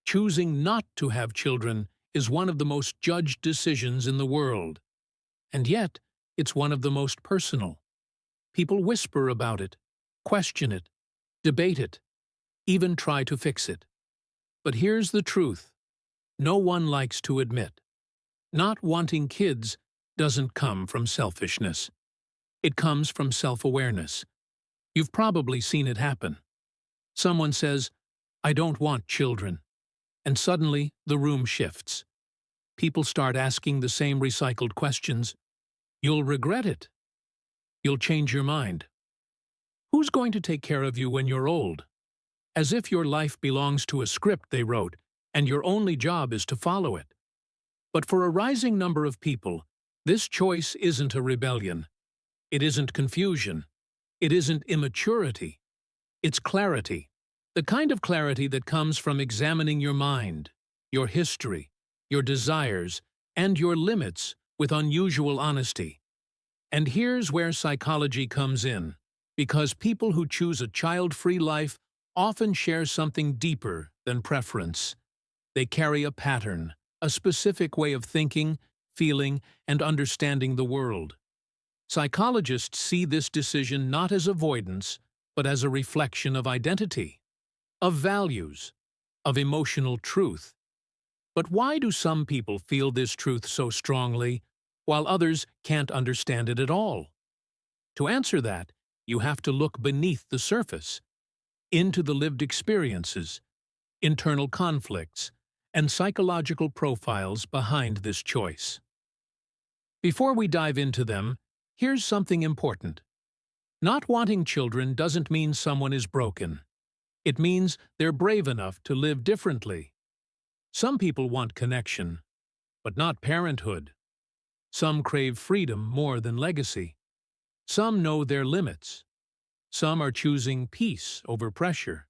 Choosing not to have children is one of the most judged decisions in the world. And yet, it's one of the most personal. People whisper about it, question it, debate it, even try to fix it. But here's the truth. No one likes to admit. Not wanting kids doesn't come from selfishness. It comes from self-awareness. You've probably seen it happen. Someone says, "I don't want children," and suddenly the room shifts. People start asking the same recycled questions. You'll regret it. You'll change your mind. Who's going to take care of you when you're old? As if your life belongs to a script they wrote, and your only job is to follow it. But for a rising number of people, this choice isn't a rebellion. It isn't confusion. It isn't immaturity. It's clarity. The kind of clarity that comes from examining your mind, your history, your desires, and your limits with unusual honesty. And here's where psychology comes in, because people who choose a child-free life often share something deeper than preference. They carry a pattern, a specific way of thinking, feeling, and understanding the world. Psychologists see this decision not as avoidance, but as a reflection of identity, of values, of emotional truth. But why do some people feel this truth so strongly, while others can't understand it at all? To answer that, you have to look beneath the surface, into the lived experiences, internal conflicts, and psychological profiles behind this choice. Before we dive into them, here's something important. Not wanting children doesn't mean someone is broken. It means they're brave enough to live differently. Some people want connection, but not parenthood. Some crave freedom more than legacy. Some know their limits. Some are choosing peace over pressure.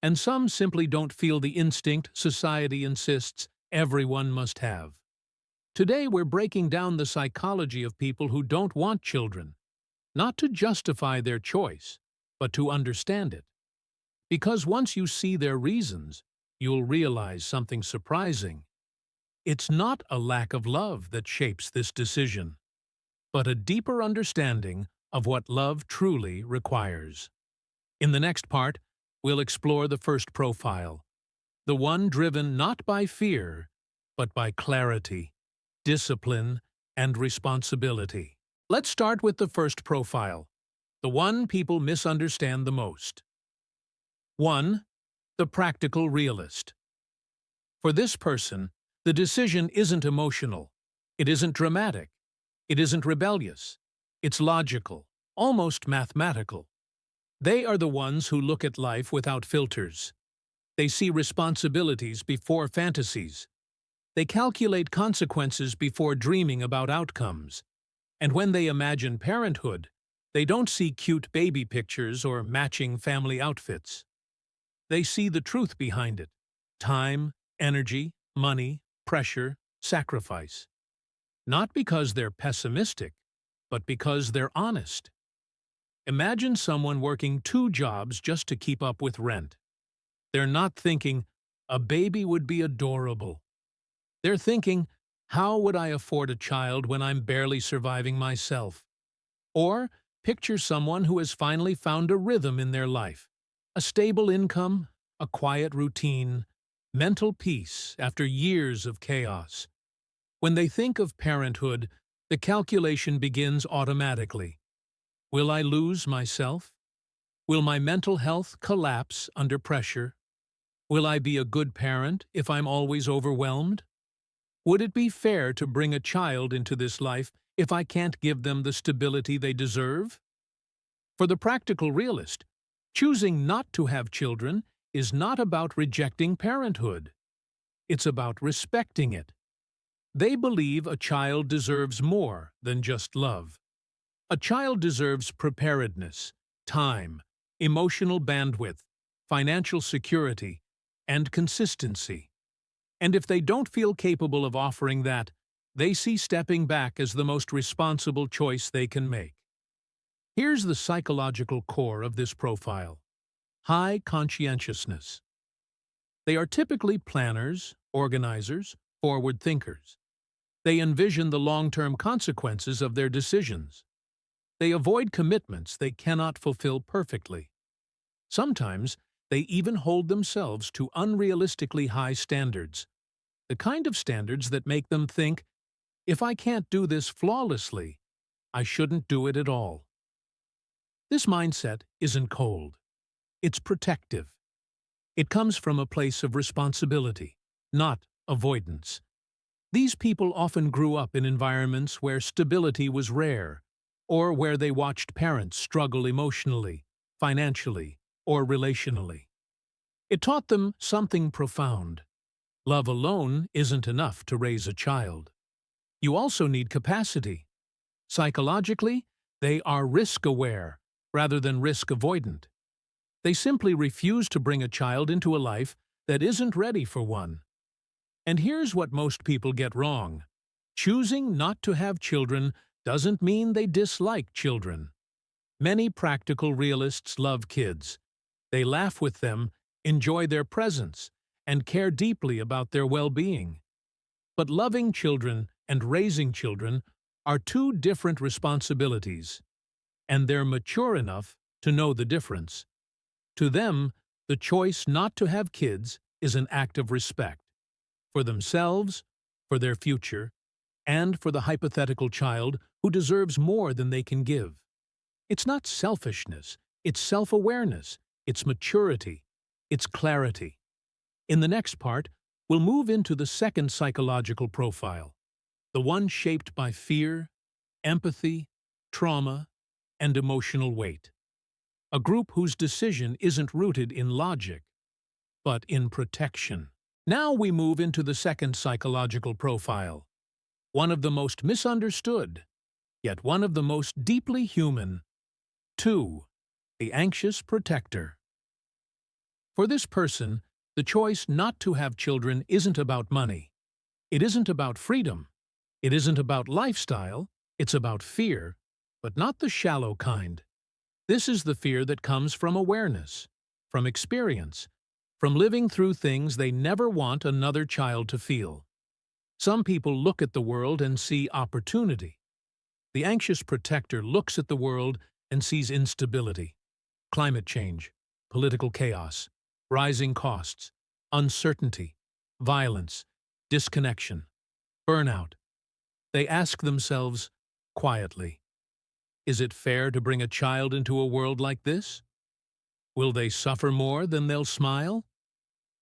And some simply don't feel the instinct society insists everyone must have. Today we're breaking down the psychology of people who don't want children, not to justify their choice, but to understand it. Because once you see their reasons, you'll realize something surprising. It's not a lack of love that shapes this decision, but a deeper understanding of what love truly requires. In the next part, we'll explore the first profile, the one driven not by fear, but by clarity, discipline, and responsibility. Let's start with the first profile, the one people misunderstand the most. 1. The practical realist. For this person, the decision isn't emotional, it isn't dramatic, it isn't rebellious, it's logical, almost mathematical. They are the ones who look at life without filters. They see responsibilities before fantasies. They calculate consequences before dreaming about outcomes. And when they imagine parenthood, they don't see cute baby pictures or matching family outfits. They see the truth behind it: time, energy, money, pressure, sacrifice. Not because they're pessimistic, but because they're honest. Imagine someone working 2 jobs just to keep up with rent. They're not thinking, "A baby would be adorable." They're thinking, "How would I afford a child when I'm barely surviving myself?" Or picture someone who has finally found a rhythm in their life, a stable income, a quiet routine, mental peace after years of chaos. When they think of parenthood, the calculation begins automatically. Will I lose myself? Will my mental health collapse under pressure? Will I be a good parent if I'm always overwhelmed? Would it be fair to bring a child into this life if I can't give them the stability they deserve? For the practical realist, choosing not to have children is not about rejecting parenthood. It's about respecting it. They believe a child deserves more than just love. A child deserves preparedness, time, emotional bandwidth, financial security, and consistency. And if they don't feel capable of offering that, they see stepping back as the most responsible choice they can make. Here's the psychological core of this profile: high conscientiousness. They are typically planners, organizers, forward thinkers. They envision the long-term consequences of their decisions. They avoid commitments they cannot fulfill perfectly. Sometimes, they even hold themselves to unrealistically high standards, the kind of standards that make them think, if I can't do this flawlessly, I shouldn't do it at all. This mindset isn't cold. It's protective. It comes from a place of responsibility, not avoidance. These people often grew up in environments where stability was rare, or where they watched parents struggle emotionally, financially, or relationally. It taught them something profound. Love alone isn't enough to raise a child. You also need capacity. Psychologically, they are risk-aware rather than risk-avoidant. They simply refuse to bring a child into a life that isn't ready for one. And here's what most people get wrong. Choosing not to have children doesn't mean they dislike children. Many practical realists love kids. They laugh with them, enjoy their presence, and care deeply about their well-being. But loving children and raising children are two different responsibilities, and they're mature enough to know the difference. To them, the choice not to have kids is an act of respect for themselves, for their future, and for the hypothetical child who deserves more than they can give. It's not selfishness, it's self-awareness, it's maturity, it's clarity. In the next part, we'll move into the second psychological profile, the one shaped by fear, empathy, trauma, and emotional weight. A group whose decision isn't rooted in logic, but in protection. Now we move into the second psychological profile, one of the most misunderstood, yet one of the most deeply human. 2. The anxious protector. For this person, the choice not to have children isn't about money. It isn't about freedom. It isn't about lifestyle. It's about fear, but not the shallow kind. This is the fear that comes from awareness, from experience, from living through things they never want another child to feel. Some people look at the world and see opportunity. The anxious protector looks at the world and sees instability, climate change, political chaos, rising costs, uncertainty, violence, disconnection, burnout. They ask themselves, quietly, is it fair to bring a child into a world like this? Will they suffer more than they'll smile?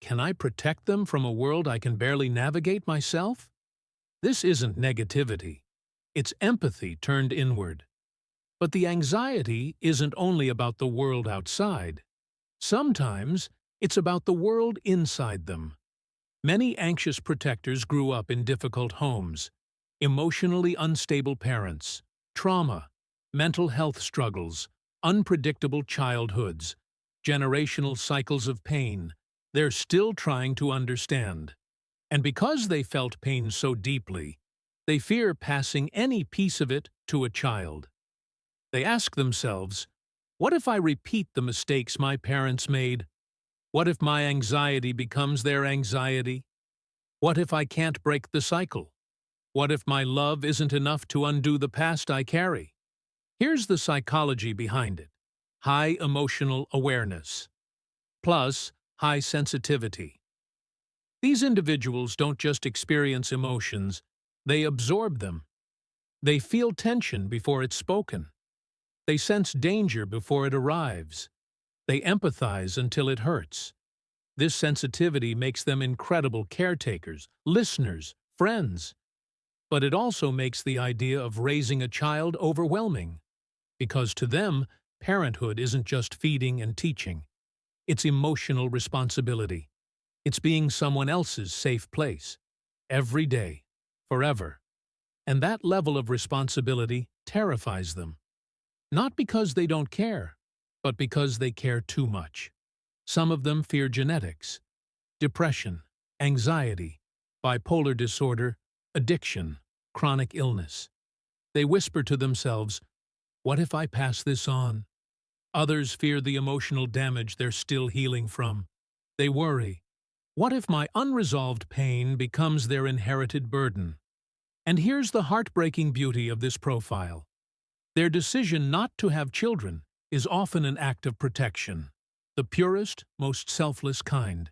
Can I protect them from a world I can barely navigate myself? This isn't negativity. It's empathy turned inward. But the anxiety isn't only about the world outside. Sometimes it's about the world inside them. Many anxious protectors grew up in difficult homes, emotionally unstable parents, trauma, mental health struggles, unpredictable childhoods, generational cycles of pain. They're still trying to understand. And because they felt pain so deeply, they fear passing any piece of it to a child. They ask themselves, what if I repeat the mistakes my parents made? What if my anxiety becomes their anxiety? What if I can't break the cycle? What if my love isn't enough to undo the past I carry? Here's the psychology behind it. High emotional awareness, plus high sensitivity. These individuals don't just experience emotions, they absorb them. They feel tension before it's spoken. They sense danger before it arrives. They empathize until it hurts. This sensitivity makes them incredible caretakers, listeners, friends. But it also makes the idea of raising a child overwhelming. Because to them, parenthood isn't just feeding and teaching. It's emotional responsibility. It's being someone else's safe place. Every day. Forever. And that level of responsibility terrifies them. Not because they don't care, but because they care too much. Some of them fear genetics, depression, anxiety, bipolar disorder, addiction, chronic illness. They whisper to themselves, what if I pass this on? Others fear the emotional damage they're still healing from. They worry, What if my unresolved pain becomes their inherited burden? And here's the heartbreaking beauty of this profile. Their decision not to have children is often an act of protection, the purest, most selfless kind.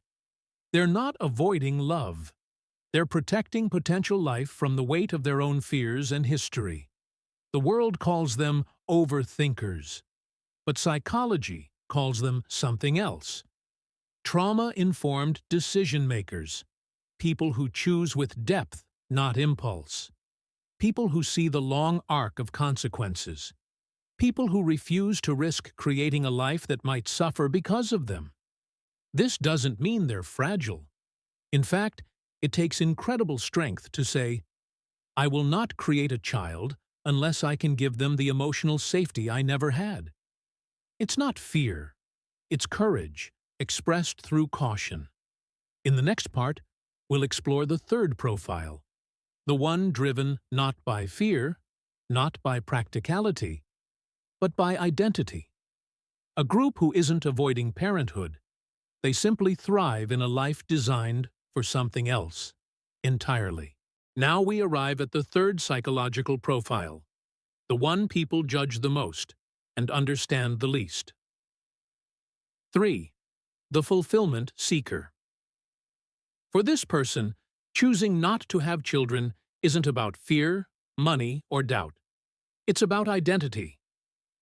They're not avoiding love. They're protecting potential life from the weight of their own fears and history. The world calls them overthinkers, but psychology calls them something else. Trauma-informed decision-makers, people who choose with depth, not impulse. People who see the long arc of consequences. People who refuse to risk creating a life that might suffer because of them. This doesn't mean they're fragile. In fact, it takes incredible strength to say, I will not create a child unless I can give them the emotional safety I never had. It's not fear. It's courage, expressed through caution. In the next part, we'll explore the third profile, the one driven not by fear, not by practicality, but by identity. A group who isn't avoiding parenthood. They simply thrive in a life designed for something else, entirely. Now we arrive at the third psychological profile, the one people judge the most and understand the least. 3. The fulfillment seeker. For this person, choosing not to have children isn't about fear, money, or doubt. It's about identity,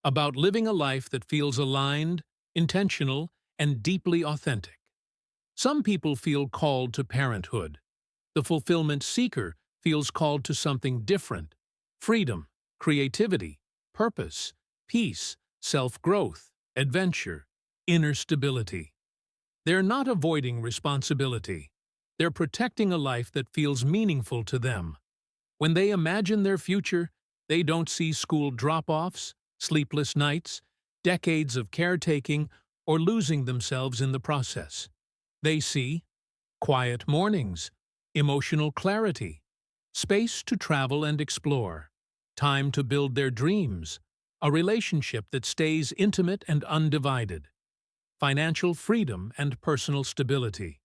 about living a life that feels aligned, intentional, and deeply authentic. Some people feel called to parenthood. The fulfillment seeker feels called to something different: freedom, creativity, purpose, peace, self-growth, adventure, inner stability. They're not avoiding responsibility. They're protecting a life that feels meaningful to them. When they imagine their future, they don't see school drop-offs, sleepless nights, decades of caretaking, or losing themselves in the process. They see quiet mornings, emotional clarity, space to travel and explore, time to build their dreams, a relationship that stays intimate and undivided, financial freedom and personal stability,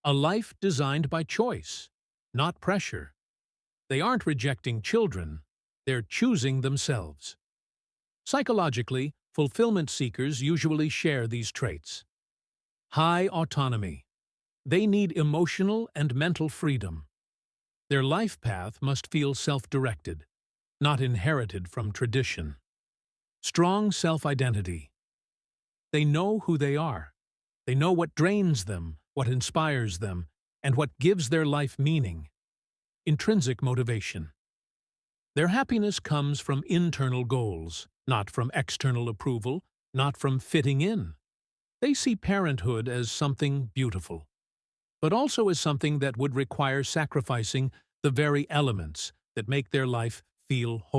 a life designed by choice, not pressure. They aren't rejecting children, they're choosing themselves. Psychologically, fulfillment seekers usually share these traits. High autonomy. They need emotional and mental freedom. Their life path must feel self-directed, not inherited from tradition. Strong self-identity. They know who they are. They know what drains them, what inspires them, and what gives their life meaning. Intrinsic motivation. Their happiness comes from internal goals, not from external approval, not from fitting in. They see parenthood as something beautiful, but also as something that would require sacrificing the very elements that make their life feel whole.